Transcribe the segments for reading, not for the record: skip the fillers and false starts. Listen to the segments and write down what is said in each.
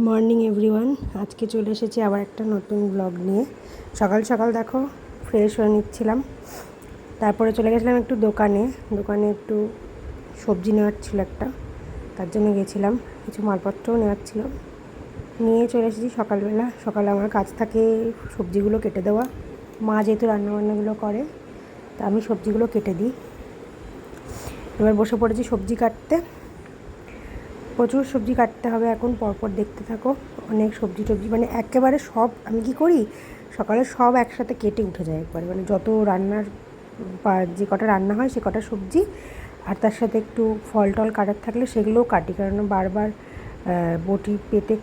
Morning everyone, আজকে চলে এসেছি আবার একটা নতুন ব্লগ নিয়ে। সকাল সকাল দেখো ফ্রেশ হয়ে নিচ্ছিলাম, তারপরে চলে গেছিলাম একটু দোকানে একটু সবজি নেওয়ার ছিল একটা, তার জন্য গেছিলাম। কিছু মালপত্রও নেওয়ার ছিল, নিয়ে চলে এসেছি সকালবেলা। সকালে আমার কাজ থাকে সবজিগুলো কেটে দেওয়া, মা যেহেতু রান্নাবান্নাগুলো করে তা আমি সবজিগুলো কেটে দিই। এবার বসে পড়েছি সবজি কাটতে, প্রচুর সবজি কাটতে হবে এখন, পরপর দেখতে থাকো। অনেক সবজি মানে একেবারে সব আমি কি করি, সকালে সব একসাথে কেটে উঠে যায় একবারে, মানে যত রান্নার যে কটা রান্না হয় সে কটা সবজি, আর তার সাথে একটু ফল টল কাটার থাকলে সেগুলোও কাটি, কারণ বারবার বটি পেতে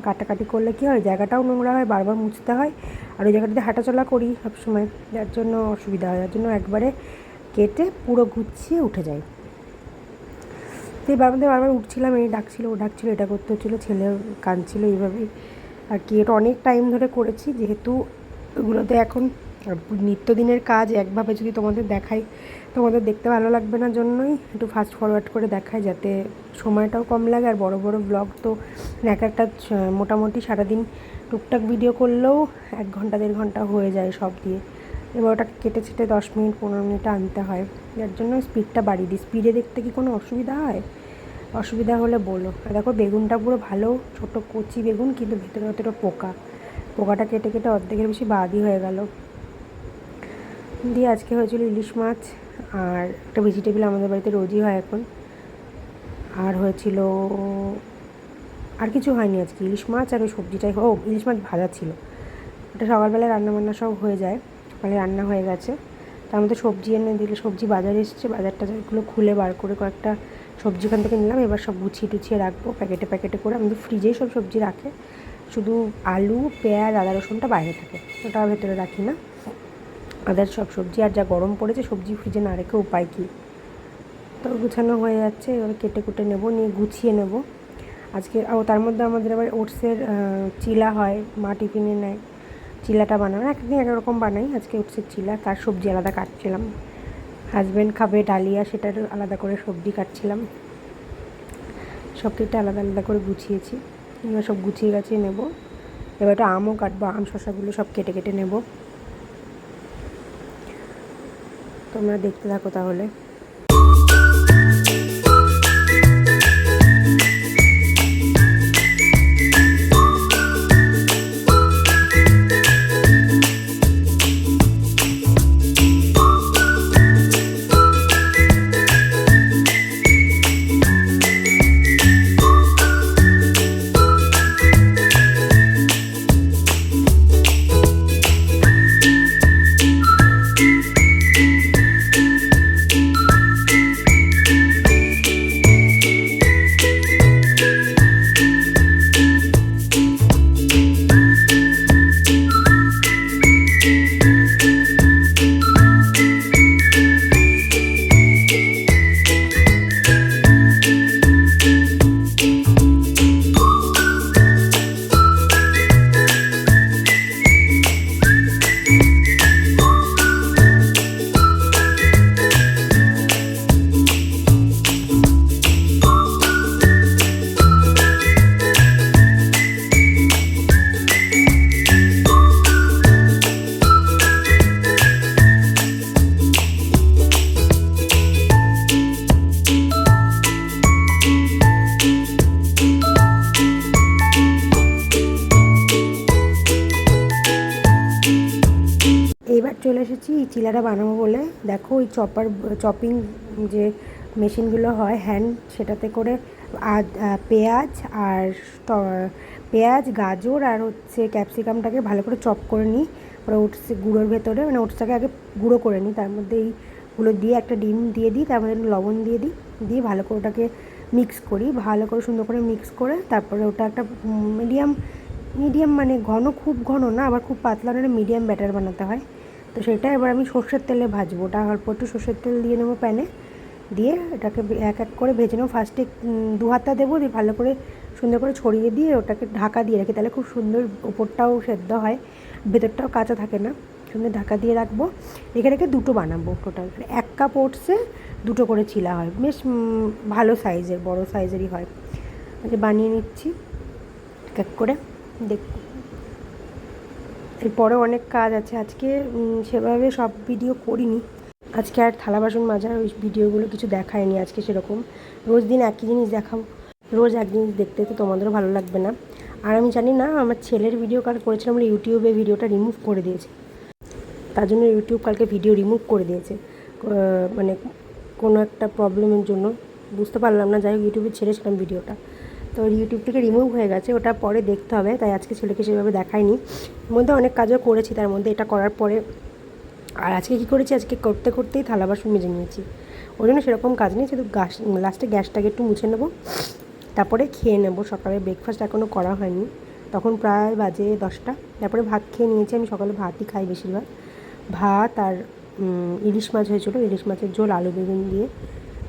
কাটাকাটি করলে কী হয়, জায়গাটাও নোংরা হয়, বারবার মুছতে হয়, আর ওই জায়গাটাতে হাঁটাচলা করি সবসময়, যার জন্য অসুবিধা হয়, যার জন্য একবারে কেটে পুরো গুছিয়ে উঠে যায়। তো বারবার উঠছিলাম, এই ডাকছিল ও ডাকছিল, এটা করতে হচ্ছিলো, ছেলে কাঁদছিল, এইভাবেই আর কি। এটা অনেক টাইম ধরে করেছি, যেহেতু এগুলোতে এখন নিত্যদিনের কাজ একভাবে যদি তোমাদের দেখাই তোমাদের দেখতে ভালো লাগবে না, জন্যই একটু ফাস্ট ফরওয়ার্ড করে দেখাই, যাতে সময়টাও কম লাগে। আর বড় ব্লগ তো এক একটা মোটামুটি সারাদিন টুকটাক ভিডিও করলেও 1 ঘন্টা 1.5 ঘন্টা হয়ে যায় সব দিয়ে। এবার ওটাকে কেটে ছেটে 10 মিনিট 15 মিনিটে আনতে হয়, যার জন্য স্পিডটা বাড়িয়ে দিই। স্পিডে দেখতে কি কোনো অসুবিধা হয়? অসুবিধা হলে বলো। আর দেখো বেগুনটা পুরো ভালো ছোটো কচি বেগুন, কিন্তু ভেতরে পোকাটা কেটে কেটে অর্ধেকের বেশি বাদই হয়ে গেল। দিয়ে আজকে হয়েছিল ইলিশ মাছ, আর একটা ভেজিটেবিল আমাদের বাড়িতে রোজই হয় এখন, আর হয়েছিল, আর কিছু হয়নি আজকে, ইলিশ মাছ আর ওই সবজিটাই। ইলিশ মাছ ভাজা ছিল, ওটা সকালবেলায় রান্নাবান্না সব হয়ে যায়, সকালে রান্না হয়ে গেছে। তার মধ্যে সবজি এনে দিলে, সবজি বাজারে এসেছে, বাজারগুলো খুলে বার করে কয়েকটা সবজি ওখান থেকে নিলাম। এবার সব গুছিয়ে টুছিয়ে রাখবো প্যাকেটে করে। আমাদের ফ্রিজেই সব সবজি রাখে, শুধু আলু পেঁয়াজ আদা রসুনটা বাইরে থাকে, ওটা ভেতরে রাখি না। আদার সব সবজি, আর যা গরম পড়েছে সবজি ফ্রিজে না রেখে উপায় কী। তো গুছানো হয়ে যাচ্ছে, এবার কেটে কুটে নেবো, নিয়ে গুছিয়ে নেব আজকে। তার মধ্যে আমাদের আবার ওটসের চিলা হয়, মা টিফিনে নেয়, চিলাটা বানাবো, একদিন একরকম বানাই, আজকে ওটসের চিলা, তার সবজি আলাদা কাটছিলাম। হাজব্যান্ড খাবে ডালিয়া, সেটার আলাদা করে সবজি কাটছিলাম। সব কেটে আলাদা আলাদা করে গুছিয়েছি, এবার সব গুছিয়ে গাছিয়ে নেবো। এবার একটা আমও কাটবো, আম শশাগুলো সব কেটে কেটে নেব। তোমরা দেখতে থাকো তাহলে। এইবার চলে এসেছি এই চিলাটা বানাবো বলে। দেখো ওই চপিং যে মেশিনগুলো হয় হ্যান্ড, সেটাতে করে পেঁয়াজ গাজর আর হচ্ছে ক্যাপসিকামটাকে ভালো করে চপ করে নিই। ওরা গুঁড়োর ভেতরে, মানে ওটসটাকে আগে গুঁড়ো করে নিই, তার মধ্যে এইগুলো দিয়ে একটা ডিম দিয়ে দিই, তার মধ্যে লবণ দিয়ে ভালো করে ওটাকে মিক্স করি, ভালো করে সুন্দর করে মিক্স করে তারপরে ওটা একটা মিডিয়াম মানে খুব ঘন না, আবার খুব পাতলা না, মিডিয়াম ব্যাটার বানাতে হয়। তো সেটা এবার আমি সর্ষের তেলে ভাজবো, ওটা অল্প একটু সর্ষের তেল দিয়ে নেবো প্যানে, দিয়ে এটাকে এক এক করে ভেজে নেবো। ফার্স্টে 2 হাতা দেবো, দিয়ে ভালো করে সুন্দর করে ছড়িয়ে দিয়ে ওটাকে ঢাকা দিয়ে রাখি, তাহলে খুব সুন্দর ওপরটাও সেদ্ধ হয়, ভেতরটাও কাঁচা থাকে না, সুন্দর ঢাকা দিয়ে রাখবো। এখানে 2টো বানাবো, টোটাল 1 কাপ ওটসে 2টো করে চিলা হয়, বেশ ভালো সাইজের, বড়ো সাইজেরই হয়। বানিয়ে নিচ্ছি। এক করে দেখ। এরপরে অনেক কাজ আছে আজকে, সেভাবে সব ভিডিও করিনি আজকে। আর থালা বাসন মাজার ওই ভিডিওগুলো কিছু দেখায়নি আজকে সেরকম। রোজ দিন একই জিনিস দেখাবো, রোজ এক জিনিস দেখতে তো তোমাদেরও ভালো লাগবে না। আর আমি জানি না আমার ছেলের ভিডিও কাল করেছিলাম, আমরা ইউটিউবে ভিডিওটা রিমুভ করে দিয়েছে, তার জন্য ইউটিউব কালকে ভিডিও রিমুভ করে দিয়েছে, মানে কোনো একটা প্রবলেমের জন্য বুঝতে পারলাম না। যাই হোক ইউটিউবে ছেড়েছিলাম ভিডিওটা, তো ইউটিউব থেকে রিমুভ হয়ে গেছে, ওটা পরে দেখতে হবে। তাই আজকে ছেলেকে সেভাবে দেখাইনি। এর মধ্যে অনেক কাজও করেছি, তার মধ্যে এটা করার পরে আর আজকে কী করেছি, আজকে করতে করতেই থালা বাসন মেজে নিয়েছি। ওই জন্য সেরকম কাজ নেই, শুধু লাস্টে গ্যাসটাকে একটু মুছে নেবো, তারপরে খেয়ে নেবো। সকালে ব্রেকফাস্ট এখনও করা হয়নি, তখন প্রায় বাজে 10টা। তারপরে ভাত খেয়ে নিয়েছি, আমি সকালে ভাতই খাই বেশিরভাগ। ভাত আর ইলিশ মাছ হয়েছিলো, ইলিশ মাছের ঝোল আলু বেগুন দিয়ে,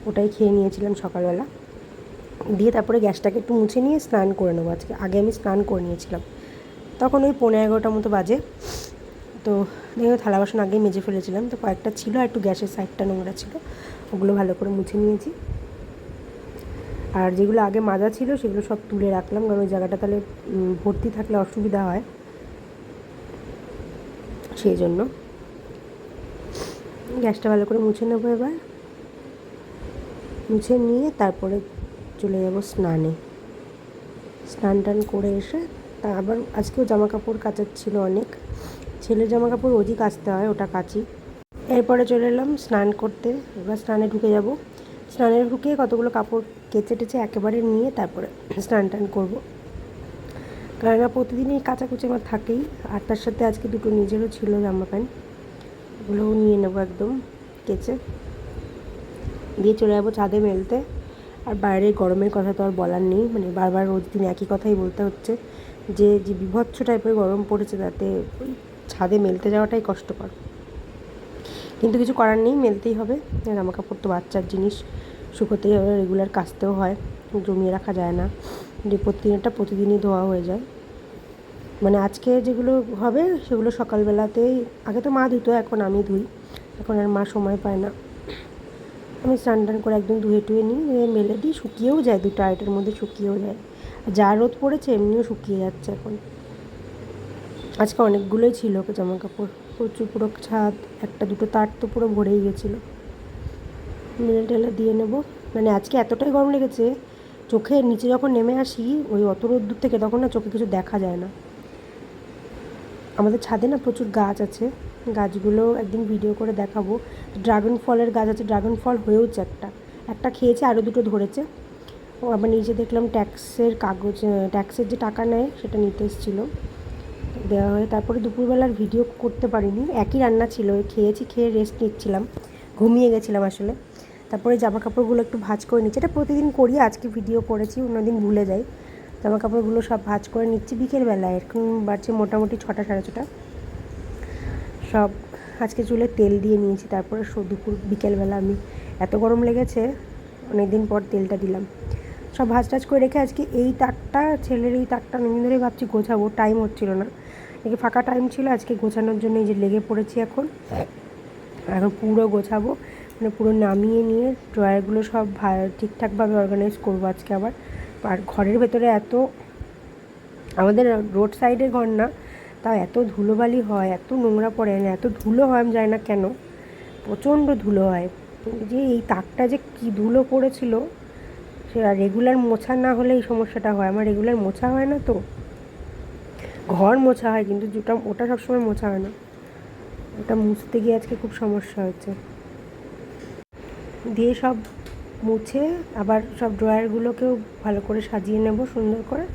ওটাই খেয়ে নিয়েছিলাম সকালবেলা। দিয়ে তারপরে গ্যাসটাকে একটু মুছে নিয়ে স্নান করে নেবো আজকে। আগে আমি স্নান করে নিয়েছিলাম, তখন ওই 11:30 মতো বাজে। তো দেখো থালা বাসন আগেই মেজে ফেলেছিলাম, তো কয়েকটা ছিল আর একটু গ্যাসের সাইডটা নোংরা ছিল, ওগুলো ভালো করে মুছে নিয়েছি। আর যেগুলো আগে মাজা ছিল সেগুলো সব তুলে রাখলাম, কারণ ওই জায়গাটা তাহলে ভর্তি থাকলে অসুবিধা হয়, সেই জন্য। গ্যাসটা ভালো করে মুছে নেবো এবার, মুছে নিয়ে তারপরে চলে যাব স্নানে। স্নান টান করে এসে তা আবার আজকেও জামা কাপড় কাচার ছিল অনেক, ছেলের জামা কাপড় রোজই কাচতে হয়, ওটা কাচি। এরপরে চলে এলাম স্নান করতে, এবার স্নানে ঢুকে যাব। স্নানে ঢুকে কতগুলো কাপড় কেচে টেচে একেবারে নিয়ে তারপরে স্নান টান করবো, কেননা প্রতিদিনই কাচাকুচি আমার থাকেই। আর তার সাথে আজকে দুটো নিজেরও ছিল জামা প্যান্ট, ওগুলোও নিয়ে নেবো একদম কেচে। দিয়ে চলে যাবো ছাদে মেলতে। আর বাইরের গরমের কথা তো আর বলার নেই, মানে বারবার রোজ দিন একই কথাই বলতে হচ্ছে, যে বিভৎস টাইপের গরম পড়েছে, তাতে ওই ছাদে মেলতে যাওয়াটাই কষ্টকর। কিন্তু কিছু করার নেই, মেলতেই হবে। জামা কাপড় তো বাচ্চার জিনিস, শুকোতেই হবে, রেগুলার কাচতেও হয়, জমিয়ে রাখা যায় না, যে প্রতিদিনই ধোয়া হয়ে যায়। মানে আজকে যেগুলো হবে সেগুলো সকালবেলাতেই, আগে তো মা ধুতো, এখন আমি ধুই, এখন আর মা সময় পায় না। আমি স্নান টান করে একদম ধুয়ে টুয়ে নিই, মেলে দিই, শুকিয়েও যায়, 2-2.5টার মধ্যে শুকিয়েও যায়। যা রোদ পড়েছে এমনিও শুকিয়ে যাচ্ছে এখন। আজকে অনেকগুলোই ছিল জামা কাপড়, প্রচুর, পুরো ছাদ 1-2 তার তো পুরো ভরেই গেছিলো। মেলে টেলে দিয়ে নেব। মানে আজকে এতটাই গরম লেগেছে, চোখের নিচে যখন নেমে আসি ওই অত রোদ্দুর থেকে, তখন না চোখে কিছু দেখা যায় না। আমাদের ছাদে না প্রচুর গাছ আছে, গাছগুলো একদিন ভিডিও করে দেখাবো। ড্রাগন ফলের গাছ আছে, ড্রাগন ফল হয়েওছে, একটা খেয়েছে, আরও 2টো ধরেছে। ও আবার নিচে দেখলাম ট্যাক্সের কাগজ, ট্যাক্সের যে টাকা নেয় সেটা নিতে এসেছিলো, দেওয়া হয়। তারপরে দুপুরবেলার ভিডিও করতে পারিনি, একই রান্না ছিল, খেয়েছি, খেয়ে রেস্ট নিচ্ছিলাম, ঘুমিয়ে গেছিলাম আসলে। তারপরে জামা কাপড়গুলো একটু ভাঁজ করে নিচ্ছি, এটা প্রতিদিন করি, আজকে ভিডিও করেছি, অন্যদিন ভুলে যাই। জামা কাপড়গুলো সব ভাঁজ করে নিচ্ছি বিকেলবেলায়, এখন বাজছে মোটামুটি 6টা 6:30। সব আজকে চুলে তেল দিয়ে নিয়েছি, তারপরে দুপুর বিকেলবেলা আমি, এত গরম লেগেছে অনেক দিন পর তেলটা দিলাম। সব ভাঁজ টাজ করে রেখে আজকে এই তাকটা, ছেলের এই তাকটা অনেকদিন ধরেই ভাবছি গোছাবো, টাইম হচ্ছিল না। একে ফাঁকা টাইম ছিল, আজকে গোছানোর জন্য এই যে লেগে পড়েছি। এখন পুরো গোছাবো, মানে পুরো নামিয়ে নিয়ে ড্রয়ারগুলো সব ঠিকঠাকভাবে অর্গানাইজ করবো আজকে আবার। আর ঘরের ভেতরে এত, আমাদের রোড সাইডের ঘর না, তাও এত ধুলোবালি হয়, এত নোংরা পড়ে না, এত ধুলো হয় আমি জানি না কেন, প্রচণ্ড ধুলো হয়। যে এই তাকটা যে কী ধুলো পড়েছিল, সে রেগুলার মোছা না হলে এই সমস্যাটা হয়। আমার রেগুলার মোছা হয় না, তো ঘর মোছা হয় কিন্তু ওটা সবসময় মোছা হয় না, ওটা মুছতে গিয়ে আজকে খুব সমস্যা হচ্ছে। দিয়ে সব মুছে আবার সব ড্রয়ারগুলোকেও ভালো করে সাজিয়ে নেব সুন্দর করে।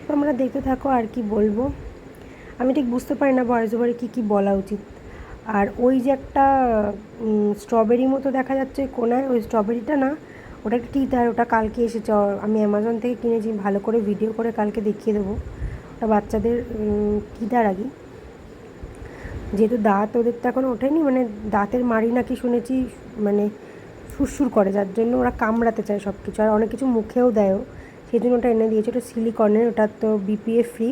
তোমরা দেখতে থাকো, আর কি বলবো আমি ঠিক বুঝতে পারি না ভয়েস ওভারে কী বলা উচিত। আর ওই যে একটা স্ট্রবেরি মতো দেখা যাচ্ছে কোনায়, ওই স্ট্রবেরিটা না, ওটা একটা টিথার, ওটা কালকে এসেছে, আমি অ্যামাজন থেকে কিনেছি, ভালো করে ভিডিও করে কালকে দেখিয়ে দেবো। ওটা বাচ্চাদের টিথার আগে, যেহেতু দাঁত ওদের তো এখন ওঠেনি, মানে দাঁতের মাড়ি নাকি শুনেছি মানে সুরসুর করে, যার জন্য ওরা কামড়াতে চায় সব কিছু, আর অনেক কিছু মুখেও দেয়ও, সেই জন্য ওটা এনে দিয়েছে। ওটা সিলিকনের, ওটা তো বিপিএ ফ্রি,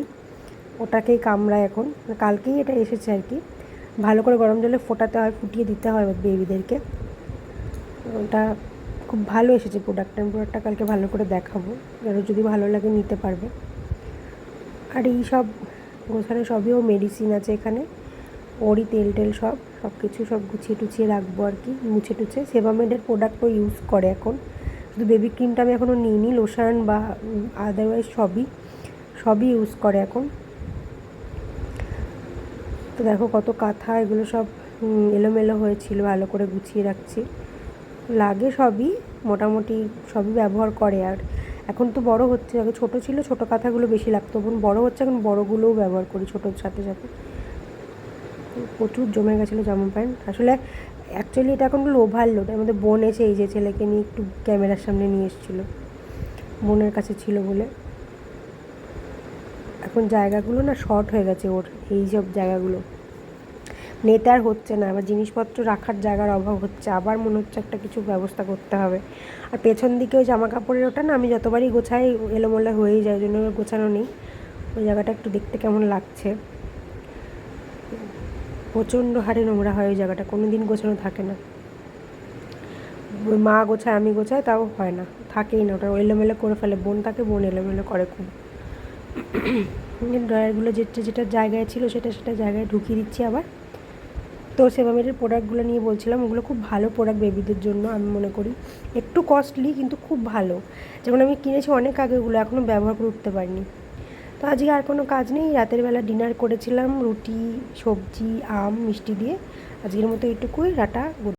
ওটাকেই কামড়ায় এখন। কালকেই এটা এসেছে আর কি। ভালো করে গরম জলে ফোটাতে হয়, ফুটিয়ে দিতে হয় বেবিদেরকে। ওটা খুব ভালো এসেছে প্রোডাক্টটা কালকে ভালো করে দেখাবো, যারা যদি ভালো লাগে নিতে পারবে। আর এই সব গোছানো সবই ও মেডিসিন আছে এখানে, ওরই তেল টেল সব কিছু সব গুছিয়ে টুছিয়ে রাখবো আর কি, মুছে টুছে। সেবামেডের প্রোডাক্টও ইউজ করে এখন, শুধু বেবি ক্রিমটা আমি এখনও নিইনি, লোশন বা আদারওয়াইজ সবই ইউজ করে এখন। তো দেখো কত কাঁথা, এগুলো সব এলোমেলো হয়েছিল, ভালো করে গুছিয়ে রাখছি। লাগে সবই, মোটামুটি সবই ব্যবহার করে। আর এখন তো বড় হচ্ছে, আগে ছোটো ছিল, ছোটো কাঁথাগুলো বেশি লাগতো, এখন বড় হচ্ছে, এখন বড়গুলোও ব্যবহার করি ছোটোর সাথে সাথে। প্রচুর জমে গেছিলো জামা প্যান্ট। আসলে অ্যাকচুয়ালি এটা এখন ওভারলোড। আমাদের বোন এসে এই যে ছেলেকে নিয়ে একটু ক্যামেরার সামনে নিয়ে এসেছিলো, বোনের কাছে ছিল বলে। এখন জায়গাগুলো না শর্ট হয়ে গেছে ওর, এই সব জায়গাগুলো নেতে আর হচ্ছে না, আবার জিনিসপত্র রাখার জায়গার অভাব হচ্ছে, আবার মনে হচ্ছে একটা কিছু ব্যবস্থা করতে হবে। আর পেছন দিকে ওই জামা কাপড়ের ওটা না আমি যতবারই গোছাই এলোমেলো হয়েই যায়, ওই জন্য গোছানো নেই। ওই জায়গাটা একটু দেখতে কেমন লাগছে, প্রচণ্ড হারে নোংরা হয় ওই জায়গাটা, কোনো দিন গোছানো থাকে না। ওই মা গোছায়, আমি গোছাই, তাও হয় না, থাকেই না, ওটা এলোমেলো করে ফেলে। বোন থাকে, বোন এলোমেলো করে খুব। ড্রয়ারগুলো যেটা জায়গায় ছিল সেটা জায়গায় ঢুকিয়ে দিচ্ছি আবার। তো সেবামেডের প্রোডাক্টগুলো নিয়ে বলছিলাম, ওগুলো খুব ভালো প্রোডাক্ট বেবিদের জন্য, আমি মনে করি। একটু কস্টলি কিন্তু খুব ভালো। যেমন আমি কিনেছি অনেক আগে, ওগুলো এখনও ব্যবহার করে উঠতে পারিনি। তো আজকে আর কোনো কাজ নেই, রাতের বেলা ডিনার করেছিলাম রুটি, সবজি, আম, মিষ্টি দিয়ে। আজকের মতো এইটুকুই, টাটা।